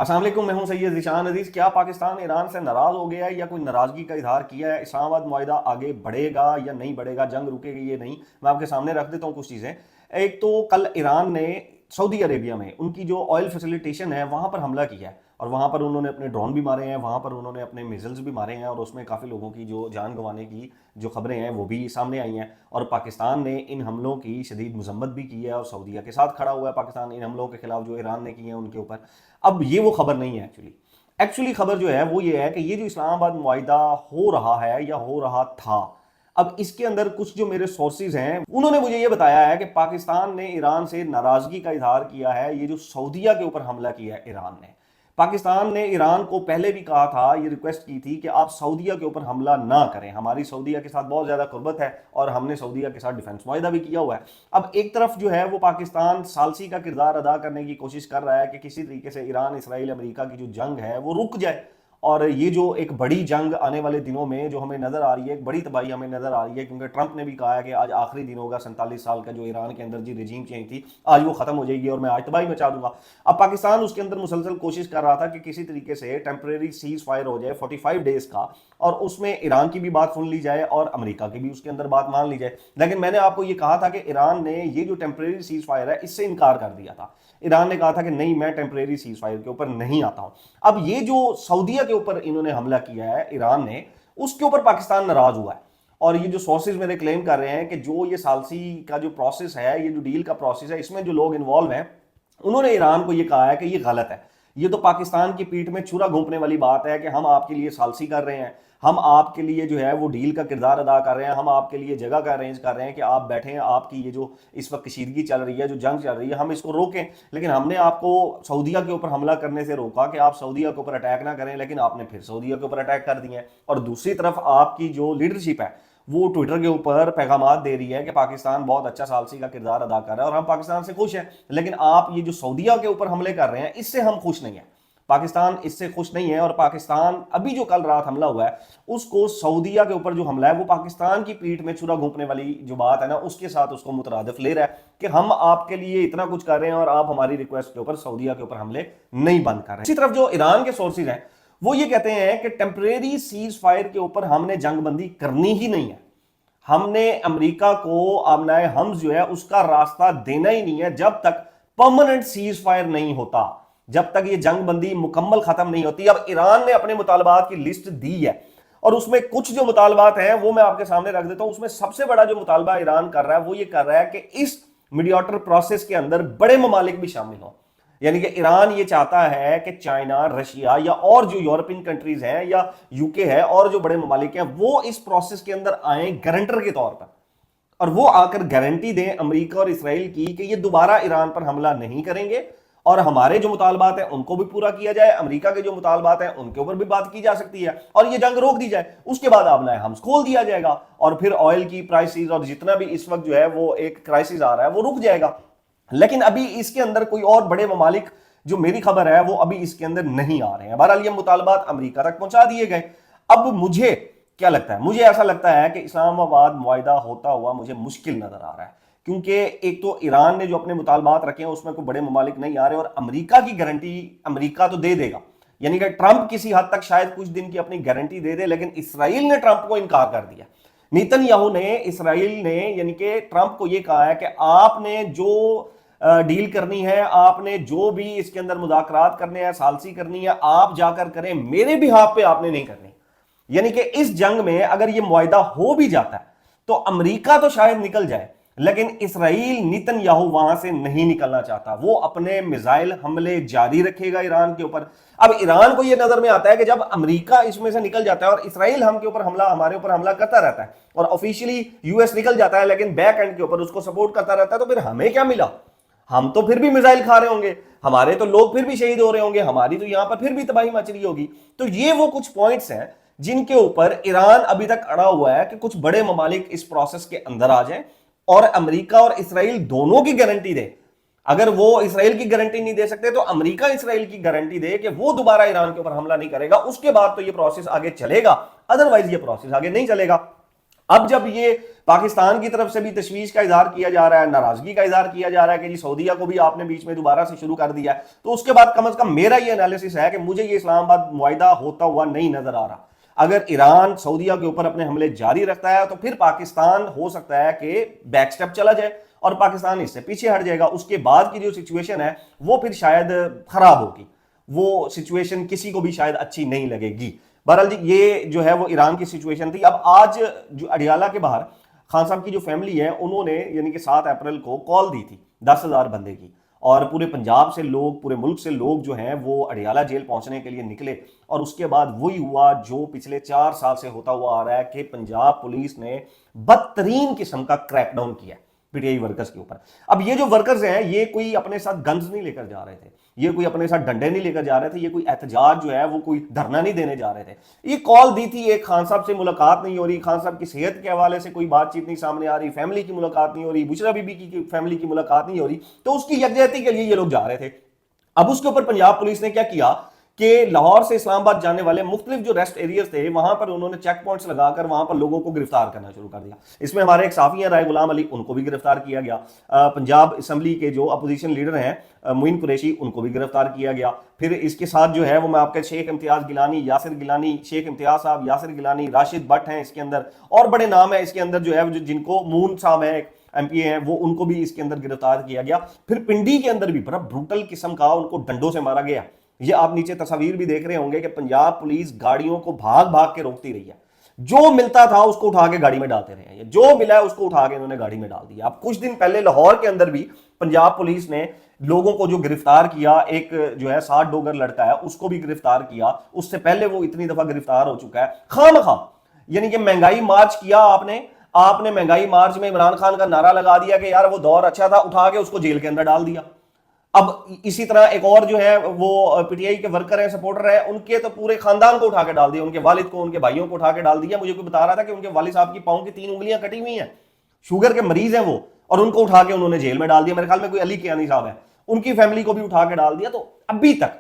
السلام علیکم، میں ہوں سید ذیشان عزیز۔ کیا پاکستان ایران سے ناراض ہو گیا ہے یا کوئی ناراضگی کا اظہار کیا ہے؟ اسلام آباد معاہدہ آگے بڑھے گا یا نہیں بڑھے گا؟ جنگ رکے گی یا نہیں؟ میں آپ کے سامنے رکھ دیتا ہوں کچھ چیزیں۔ ایک تو کل ایران نے سعودی عربیہ میں ان کی جو آئل فیسیلیٹیشن ہے وہاں پر حملہ کیا ہے، اور وہاں پر انہوں نے اپنے ڈرون بھی مارے ہیں، وہاں پر انہوں نے اپنے میزلز بھی مارے ہیں، اور اس میں کافی لوگوں کی جو جان گنوانے کی جو خبریں ہیں وہ بھی سامنے آئی ہیں۔ اور پاکستان نے ان حملوں کی شدید مذمت بھی کی ہے، اور سعودیہ کے ساتھ کھڑا ہوا ہے پاکستان ان حملوں کے خلاف جو ایران نے کیے ہیں ان کے اوپر۔ اب یہ وہ خبر نہیں ہے ایکچولی خبر جو ہے وہ یہ ہے کہ یہ جو اسلام آباد معاہدہ ہو رہا ہے یا ہو رہا تھا، اب اس کے اندر کچھ جو میرے سورسز ہیں انہوں نے مجھے یہ بتایا ہے کہ پاکستان نے ایران سے ناراضگی کا اظہار کیا ہے۔ یہ جو سعودیہ کے اوپر حملہ کیا ہے ایران نے، پاکستان نے ایران کو پہلے بھی کہا تھا، یہ ریکویسٹ کی تھی کہ آپ سعودیہ کے اوپر حملہ نہ کریں، ہماری سعودیہ کے ساتھ بہت زیادہ قربت ہے اور ہم نے سعودیہ کے ساتھ ڈیفنس معاہدہ بھی کیا ہوا ہے۔ اب ایک طرف جو ہے وہ پاکستان ثالثی کا کردار ادا کرنے کی کوشش کر رہا ہے کہ کسی طریقے سے ایران اسرائیل امریکہ کی جو جنگ ہے وہ رک جائے، اور یہ جو ایک بڑی جنگ آنے والے دنوں میں جو ہمیں نظر آ رہی ہے، ایک بڑی تباہی ہمیں نظر آ رہی ہے، کیونکہ ٹرمپ نے بھی کہا ہے کہ آج آخری دن ہوگا 47 سال کا جو ایران کے اندر جی رجیم چینج تھی، آج وہ ختم ہو جائے گی اور میں آج تباہی مچا دوں گا۔ اب پاکستان اس کے اندر مسلسل کوشش کر رہا تھا کہ کسی طریقے سے ٹیمپریری سیز فائر ہو جائے 45 ڈیز کا، اور اس میں ایران کی بھی بات سن لی جائے اور امریکہ کی بھی اس کے اندر بات مان لی جائے۔ لیکن میں نے آپ کو یہ کہا تھا کہ ایران نے یہ جو ٹیمپریری سیز فائر ہے اس سے انکار کر دیا تھا۔ ایران نے کہا تھا کہ نہیں، میں ٹیمپریری سیز فائر کے اوپر نہیں آتا ہوں۔ اب یہ جو سعودیہ کے اوپر انہوں نے حملہ کیا ہے ایران نے، اس کے اوپر پاکستان ناراض ہوا ہے، اور یہ جو سورسز میرے کلیم کر رہے ہیں کہ جو یہ ثالثی کا جو پروسیس ہے، یہ جو ڈیل کا پروسیس ہے، اس میں جو لوگ انوالو ہیں انہوں نے ایران کو یہ کہا ہے کہ یہ غلط ہے، یہ تو پاکستان کی پیٹھ میں چھرا گھونپنے والی بات ہے کہ ہم آپ کے لیے ثالثی کر رہے ہیں، ہم آپ کے لیے جو ہے وہ ڈیل کا کردار ادا کر رہے ہیں، ہم آپ کے لیے جگہ کا ارینج کر رہے ہیں کہ آپ بیٹھیں، آپ کی یہ جو اس وقت کشیدگی چل رہی ہے، جو جنگ چل رہی ہے، ہم اس کو روکیں۔ لیکن ہم نے آپ کو سعودیہ کے اوپر حملہ کرنے سے روکا کہ آپ سعودیہ کے اوپر اٹیک نہ کریں، لیکن آپ نے پھر سعودیہ کے اوپر اٹیک کر دیے ہیں۔ اور دوسری طرف آپ کی جو لیڈرشپ ہے وہ ٹویٹر کے اوپر پیغامات دے رہی ہے کہ پاکستان بہت اچھا ثالثی کا کردار ادا کر رہا ہے اور ہم پاکستان سے خوش ہیں، لیکن آپ یہ جو سعودیہ کے اوپر حملے کر رہے ہیں اس سے ہم خوش نہیں ہیں، پاکستان اس سے خوش نہیں ہے۔ اور پاکستان ابھی جو کل رات حملہ ہوا ہے اس کو سعودیہ کے اوپر جو حملہ ہے وہ پاکستان کی پیٹھ میں چھرا گھونپنے والی جو بات ہے نا، اس کے ساتھ اس کو مترادف لے رہا ہے کہ ہم آپ کے لیے اتنا کچھ کر رہے ہیں اور آپ ہماری ریکویسٹ کے اوپر سعودیہ کے اوپر حملے نہیں بند کر رہے ہیں۔ اسی طرف جو ایران کے سورسز ہیں وہ یہ کہتے ہیں کہ ٹیمپریری سیز فائر کے اوپر ہم نے جنگ بندی کرنی ہی نہیں ہے، ہم نے امریکہ کو آمنائے حمز جو ہے اس کا راستہ دینا ہی نہیں ہے جب تک پرماننٹ سیز فائر نہیں ہوتا، جب تک یہ جنگ بندی مکمل ختم نہیں ہوتی۔ اب ایران نے اپنے مطالبات کی لسٹ دی ہے، اور اس میں کچھ جو مطالبات ہیں وہ میں آپ کے سامنے رکھ دیتا ہوں۔ اس میں سب سے بڑا جو مطالبہ ایران کر رہا ہے وہ یہ کر رہا ہے کہ اس میڈیاٹر پروسیس کے اندر بڑے ممالک بھی شامل ہوں، یعنی کہ ایران یہ چاہتا ہے کہ چائنا، رشیا یا اور جو یورپین کنٹریز ہیں یا یو کے ہے اور جو بڑے ممالک ہیں وہ اس پروسیس کے اندر آئیں گارنٹر کے طور پر، اور وہ آ کر گارنٹی دیں امریکہ اور اسرائیل کی کہ یہ دوبارہ ایران پر حملہ نہیں کریں گے، اور ہمارے جو مطالبات ہیں ان کو بھی پورا کیا جائے، امریکہ کے جو مطالبات ہیں ان کے اوپر بھی بات کی جا سکتی ہے، اور یہ جنگ روک دی جائے۔ اس کے بعد آبنائے ہم کھول دیا جائے گا، اور پھر آئل کی پرائسز اور جتنا بھی اس وقت جو ہے وہ ایک کرائسس آ رہا ہے وہ رک جائے گا۔ لیکن ابھی اس کے اندر کوئی اور بڑے ممالک جو میری خبر ہے وہ ابھی اس کے اندر نہیں آ رہے ہیں۔ بہرحال یہ مطالبات امریکہ تک پہنچا دیے گئے۔ اب مجھے کیا لگتا ہے؟ مجھے ایسا لگتا ہے کہ اسلام آباد معاہدہ ہوتا ہوا مجھے مشکل نظر آ رہا ہے، کیونکہ ایک تو ایران نے جو اپنے مطالبات رکھے ہیں اس میں کوئی بڑے ممالک نہیں آ رہے، اور امریکہ کی گارنٹی امریکہ تو دے دے گا، یعنی کہ ٹرمپ کسی حد تک شاید کچھ دن کی اپنی گارنٹی دے دے، لیکن اسرائیل نے ٹرمپ کو انکار کر دیا۔ نیتن یاہو نے، اسرائیل نے یعنی کہ ٹرمپ کو یہ کہا ہے کہ آپ نے جو ڈیل کرنی ہے، آپ نے جو بھی اس کے اندر مذاکرات کرنے ہیں، ثالثی کرنی ہے، آپ جا کر کریں، میرے بہاف پہ آپ نے نہیں کرنی۔ یعنی کہ اس جنگ میں اگر یہ معاہدہ ہو بھی جاتا ہے تو امریکہ تو شاید نکل جائے، لیکن اسرائیل، نیتن یاہو وہاں سے نہیں نکلنا چاہتا، وہ اپنے میزائل حملے جاری رکھے گا ایران کے اوپر۔ اب ایران کو یہ نظر میں آتا ہے کہ جب امریکہ اس میں سے نکل جاتا ہے اور اسرائیل ہمارے اوپر حملہ کرتا رہتا ہے، اور آفیشلی یو ایس نکل جاتا ہے لیکن بیک اینڈ کے اوپر اس کو سپورٹ کرتا رہتا ہے، تو پھر ہمیں کیا ملا؟ ہم تو پھر بھی میزائل کھا رہے ہوں گے، ہمارے تو لوگ پھر بھی شہید ہو رہے ہوں گے، ہماری تو یہاں پر پھر بھی تباہی مچ رہی ہوگی۔ تو یہ وہ کچھ پوائنٹس ہیں جن کے اوپر ایران ابھی تک اڑا ہوا ہے کہ کچھ بڑے ممالک اس پروسیس کے اندر آ جائیں اور امریکہ اور اسرائیل دونوں کی گارنٹی دے۔ اگر وہ اسرائیل کی گارنٹی نہیں دے سکتے تو امریکہ اسرائیل کی گارنٹی دے کہ وہ دوبارہ ایران کے اوپر حملہ نہیں کرے گا، اس کے بعد تو یہ پروسیس آگے چلے گا، ادروائز یہ پروسیس آگے نہیں چلے گا۔ اب جب یہ پاکستان کی طرف سے بھی تشویش کا اظہار کیا جا رہا ہے، ناراضگی کا اظہار کیا جا رہا ہے کہ جی سعودیہ کو بھی آپ نے بیچ میں دوبارہ سے شروع کر دیا ہے، تو اس کے بعد کم از کم میرا یہ انالیسس ہے کہ مجھے یہ اسلام آباد معاہدہ ہوتا ہوا نہیں نظر آ رہا۔ اگر ایران سعودیہ کے اوپر اپنے حملے جاری رکھتا ہے تو پھر پاکستان ہو سکتا ہے کہ بیک سٹیپ چلا جائے اور پاکستان اس سے پیچھے ہٹ جائے گا۔ اس کے بعد کی جو سچویشن ہے وہ پھر شاید خراب ہوگی، وہ سچویشن کسی کو بھی شاید اچھی نہیں لگے گی۔ بہرحال جی یہ جو ہے وہ ایران کی سچویشن تھی۔ اب آج جو اڈیالہ کے باہر خان صاحب کی جو فیملی ہے انہوں نے یعنی کہ 7 اپریل کو کال دی تھی 10,000 بندے کی، اور پورے پنجاب سے لوگ، پورے ملک سے لوگ جو ہیں وہ اڈیالہ جیل پہنچنے کے لیے نکلے، اور اس کے بعد وہی ہوا جو پچھلے 4 سال سے ہوتا ہوا آ رہا ہے کہ پنجاب پولیس نے بدترین قسم کا کریک ڈاؤن کیا پی ٹی آئی ورکرز کے اوپر۔ اب یہ جو ورکرز ہیں یہ کوئی اپنے ساتھ گنز نہیں لے کر جا رہے تھے، یہ کوئی اپنے ساتھ ڈنڈے نہیں لے کر جا رہے تھے، یہ کوئی احتجاج جو ہے وہ کوئی دھرنا نہیں دینے جا رہے تھے۔ یہ کال دی تھی، ایک خان صاحب سے ملاقات نہیں ہو رہی، خان صاحب کی صحت کے حوالے سے کوئی بات چیت نہیں سامنے آ رہی، فیملی کی ملاقات نہیں ہو رہی، بشرا بی بی کی فیملی کی ملاقات نہیں ہو رہی، تو اس کی یکجہتی کے لیے یہ لوگ جا رہے تھے۔ اب اس کے اوپر پنجاب پولیس نے کیا کیا کہ لاہور سے اسلام آباد جانے والے مختلف جو ریسٹ ایریاز تھے وہاں پر انہوں نے چیک پوائنٹس لگا کر وہاں پر لوگوں کو گرفتار کرنا شروع کر دیا۔ اس میں ہمارے ایک صحافی ہیں رائے غلام علی، ان کو بھی گرفتار کیا گیا۔ پنجاب اسمبلی کے جو اپوزیشن لیڈر ہیں معین قریشی، ان کو بھی گرفتار کیا گیا۔ پھر اس کے ساتھ جو ہے وہ میں آپ کے شیخ امتیاز گیلانی، یاسر گیلانی، شیخ امتیاز صاحب، یاسر گیلانی، راشد بٹ ہیں اس کے اندر، اور بڑے نام ہیں اس کے اندر جو ہے جن کو مون صاحب ہیں ایم پی اے ہیں، وہ ان کو بھی اس کے اندر گرفتار کیا گیا۔ پھر پنڈی کے اندر بھی بڑا بروٹل قسم کا ان کو ڈنڈوں سے مارا گیا۔ یہ آپ نیچے تصاویر بھی دیکھ رہے ہوں گے کہ پنجاب پولیس گاڑیوں کو بھاگ بھاگ کے روکتی رہی ہے، جو ملتا تھا اس کو اٹھا کے گاڑی میں ڈالتے رہے ہیں، جو ملا ہے اس کو اٹھا کے انہوں نے گاڑی میں ڈال دیا۔ اب کچھ دن پہلے لاہور کے اندر بھی پنجاب پولیس نے لوگوں کو جو گرفتار کیا، ایک جو ہے 60 ڈوگر لڑکا ہے اس کو بھی گرفتار کیا، اس سے پہلے وہ اتنی دفعہ گرفتار ہو چکا ہے خواہ مخواہ۔ یعنی کہ مہنگائی مارچ کیا آپ نے مہنگائی مارچ میں عمران خان کا نعرہ لگا دیا کہ یار وہ دور اچھا تھا، اٹھا کے اس کو جیل کے اندر ڈال دیا۔ اب اسی طرح ایک اور جو ہے وہ پی ٹی آئی کے ورکر ہیں، سپورٹر ہیں، ان کے تو پورے خاندان کو اٹھا کے ڈال دیا، ان کے والد کو، ان کے بھائیوں کو اٹھا کے ڈال دیا۔ مجھے کوئی بتا رہا تھا کہ ان کے والد صاحب کی پاؤں کی 3 انگلیاں کٹی ہوئی ہیں، شوگر کے مریض ہیں وہ، اور ان کو اٹھا کے انہوں نے جیل میں ڈال دیا۔ میرے خیال میں کوئی علی کیانی صاحب ہے، ان کی فیملی کو بھی اٹھا کے ڈال دیا۔ تو ابھی تک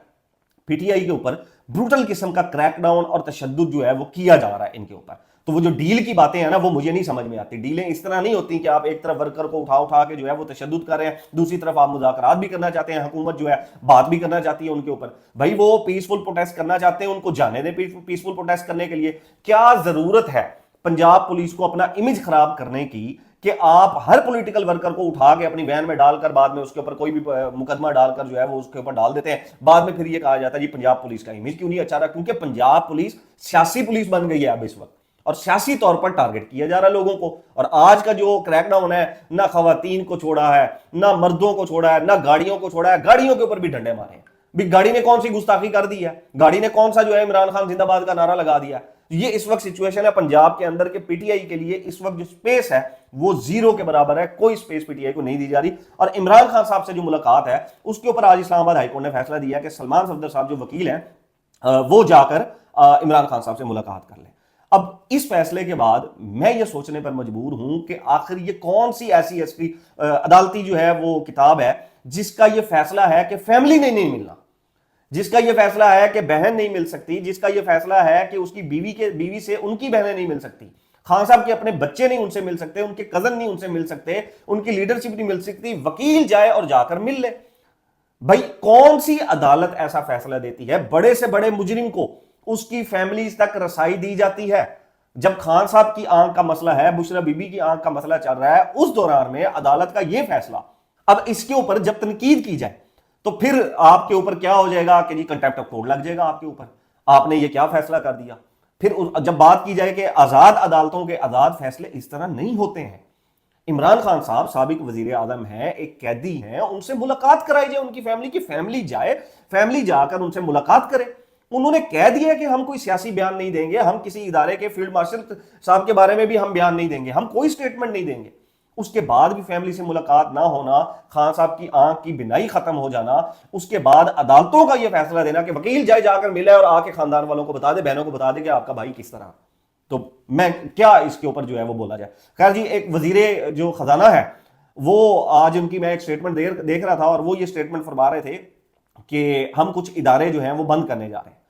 پی ٹی آئی کے اوپر بروٹل قسم کا کریک ڈاؤن اور تشدد جو ہے وہ کیا جا رہا ہے ان کے اوپر۔ تو وہ جو ڈیل کی باتیں ہیں نا وہ مجھے نہیں سمجھ میں آتی۔ ڈیلیں اس طرح نہیں ہوتی کہ آپ ایک طرف ورکر کو اٹھا کے جو ہے وہ تشدد کر رہے ہیں، دوسری طرف آپ مذاکرات بھی کرنا چاہتے ہیں، حکومت جو ہے بات بھی کرنا چاہتی ہے ان کے اوپر۔ بھائی وہ پیسفل پروٹیسٹ کرنا چاہتے ہیں، ان کو جانے دیں پیسفل پروٹیسٹ کرنے کے لیے۔ کیا ضرورت ہے پنجاب پولیس کو اپنا امیج خراب کرنے کی کہ آپ ہر پولیٹیکل ورکر کو اٹھا کے اپنی وین میں ڈال کر بعد میں اس کے اوپر کوئی بھی مقدمہ ڈال کر جو ہے وہ اس کے اوپر ڈال دیتے ہیں، بعد میں پھر یہ کہا جاتا ہے جی پنجاب پولیس کا امیج کیوں نہیں اچھا رہا؟ کیونکہ پنجاب پولیس سیاسی پولیس بن گئی ہے اب اس وقت، اور سیاسی طور پر ٹارگٹ کیا جا رہا ہے لوگوں کو۔ اور آج کا جو کریک ڈاؤن ہے، نہ خواتین کو چھوڑا ہے، نہ مردوں کو چھوڑا ہے، نہ گاڑیوں کو چھوڑا ہے، گاڑیوں کے اوپر بھی ڈنڈے مارے ہیں۔ بھی گاڑی نے کون سی گستاخی کر دی ہے؟ گاڑی نے کون سا جو ہے عمران خان زندہ باد کا نعرہ لگا دیا ہے؟ یہ اس وقت سچویشن ہے پنجاب کے اندر کہ پی ٹی آئی کے لیے اس وقت جو سپیس ہے وہ 0 کے برابر ہے، کوئی سپیس پی ٹی آئی کو نہیں دی جا رہی۔ اور عمران خان صاحب سے جو ملاقات ہے اس کے اوپر آج اسلام آباد ہائی کورٹ نے فیصلہ دیا کہ سلمان صفدر صاحب جو وکیل ہیں وہ جا کر عمران خان صاحب سے ملاقات کر لیں۔ اب اس فیصلے کے بعد میں یہ سوچنے پر مجبور ہوں کہ آخر یہ کون سی ایسی عدالتی جو ہے وہ کتاب ہے جس کا یہ فیصلہ ہے کہ فیملی نے نہیں ملنا، جس کا یہ فیصلہ ہے کہ بہن نہیں مل سکتی، جس کا یہ فیصلہ ہے کہ اس کی بیوی سے ان کی بہنیں نہیں مل سکتی، خان صاحب کے اپنے بچے نہیں ان سے مل سکتے، ان کے کزن نہیں ان سے مل سکتے، ان کی لیڈرشپ نہیں مل سکتی، وکیل جائے اور جا کر مل لے۔ بھائی کون سی عدالت ایسا فیصلہ دیتی ہے؟ بڑے سے بڑے مجرم کو اس کی فیملیز تک رسائی دی جاتی ہے۔ جب خان صاحب کی آنکھ کا مسئلہ ہے، بشرا بی بی کی آنکھ کا مسئلہ چل رہا ہے، اس دوران میں عدالت کا یہ فیصلہ، اب اس کے اوپر جب تنقید کی جائے تو پھر آپ کے اوپر کیا ہو جائے گا کہ جی کنٹیمپٹ آف کورٹ لگ جائے گا آپ کے اوپر، آپ نے یہ کیا فیصلہ کر دیا۔ پھر جب بات کی جائے کہ آزاد عدالتوں کے آزاد فیصلے اس طرح نہیں ہوتے ہیں۔ عمران خان صاحب سابق وزیر اعظم ہیں، ایک قیدی ہیں، ان سے ملاقات کرائی جائے، ان کی فیملی جائے، فیملی جا کر ان سے ملاقات کرے۔ انہوں نے کہہ دیا کہ ہم کوئی سیاسی بیان نہیں دیں گے، ہم کسی ادارے کے فیلڈ مارشل صاحب کے بارے میں بھی ہم بیان نہیں دیں گے، ہم کوئی سٹیٹمنٹ نہیں دیں گے۔ اس کے بعد بھی فیملی سے ملاقات نہ ہونا، خان صاحب کی آنکھ کی بینائی ختم ہو جانا، اس کے بعد عدالتوں کا یہ فیصلہ دینا کہ وکیل جا کر ملے اور آ کے خاندان والوں کو بتا دے، بہنوں کو بتا دے کہ آپ کا بھائی کس طرح۔ تو میں کیا اس کے اوپر جو ہے وہ بولا جائے۔ خیر جی، ایک وزیر جو خزانہ ہے وہ آج ان کی میں ایک سٹیٹمنٹ دیکھ رہا تھا، اور وہ یہ سٹیٹمنٹ فرما رہے تھے کہ ہم کچھ ادارے جو ہیں وہ بند کرنے جا رہے ہیں،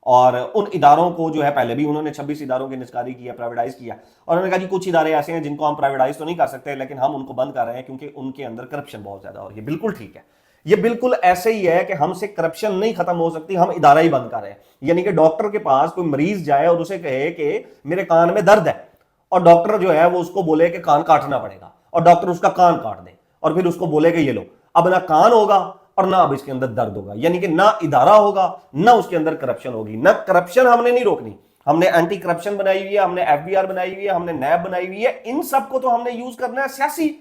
اور ان اداروں کو جو ہے پہلے بھی انہوں نے 26 اداروں کی نجکاری کیا، پرائیویٹائز کیا، اور انہوں نے کہا جی کچھ ادارے ایسے ہیں جن کو ہم پرائیویٹائز تو نہیں کر سکتے لیکن ہم ان کو بند کر رہے ہیں کیونکہ ان کے اندر کرپشن بہت زیادہ ہو رہی ہے۔ بالکل ٹھیک ہے، یہ بالکل ایسے ہی ہے کہ ہم سے کرپشن نہیں ختم ہو سکتی، ہم ادارہ ہی بند کر رہے ہیں۔ یعنی کہ ڈاکٹر کے پاس کوئی مریض جائے اور اسے کہے کہ میرے کان میں درد ہے، اور ڈاکٹر جو ہے وہ اس کو بولے کہ کان کاٹنا پڑے گا، اور ڈاکٹر اس کا کان کاٹ دے اور پھر اس کو بولے کہ یہ لو، اب نہ کان ہوگا اور نہ اب اس کے اندر درد ہوگا، یعنی کہ نہ ادارہ ہوگا نہ اس کے اندر کرپشن ہوگی۔ نہ کرپشن ہم نے نہیں روکنی، ہم نے اینٹی کرپشن بنائی ہوئی ہے، ہم نے ایف بی آر بنائی ہوئی ہے، ہم نے نیب بنائی ہوئی ہے، ان سب کو تو ہم نے یوز کرنا ہے سیاسی،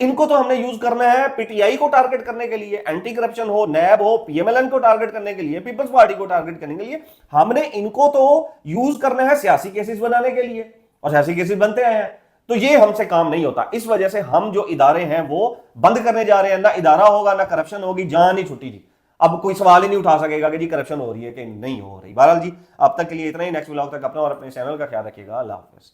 ان کو تو ہم نے یوز کرنا ہے پی ٹی آئی کو ٹارگٹ کرنے کے لیے، اینٹی کرپشن ہو، نیب ہو، پی ایم ایل این کو ٹارگٹ کرنے کے لیے، پیپلز پارٹی کو ٹارگٹ کرنے کے لیے، ہم نے ان کو تو یوز کرنا ہے سیاسی کیسز بنانے کے لیے، اور سیاسی کیسز بنتے آئے ہیں۔ تو یہ ہم سے کام نہیں ہوتا، اس وجہ سے ہم جو ادارے ہیں وہ بند کرنے جا رہے ہیں، نہ ادارہ ہوگا نہ کرپشن ہوگی، جان ہی چھٹی جی۔ اب کوئی سوال ہی نہیں اٹھا سکے گا کہ جی کرپشن ہو رہی ہے کہ نہیں ہو رہی۔ بہرحال جی اب تک کے لیے اتنا ہی، نیکسٹ ولاگ تک اپنا اور اپنے چینل کا خیال رکھیے گا۔ اللہ حافظ۔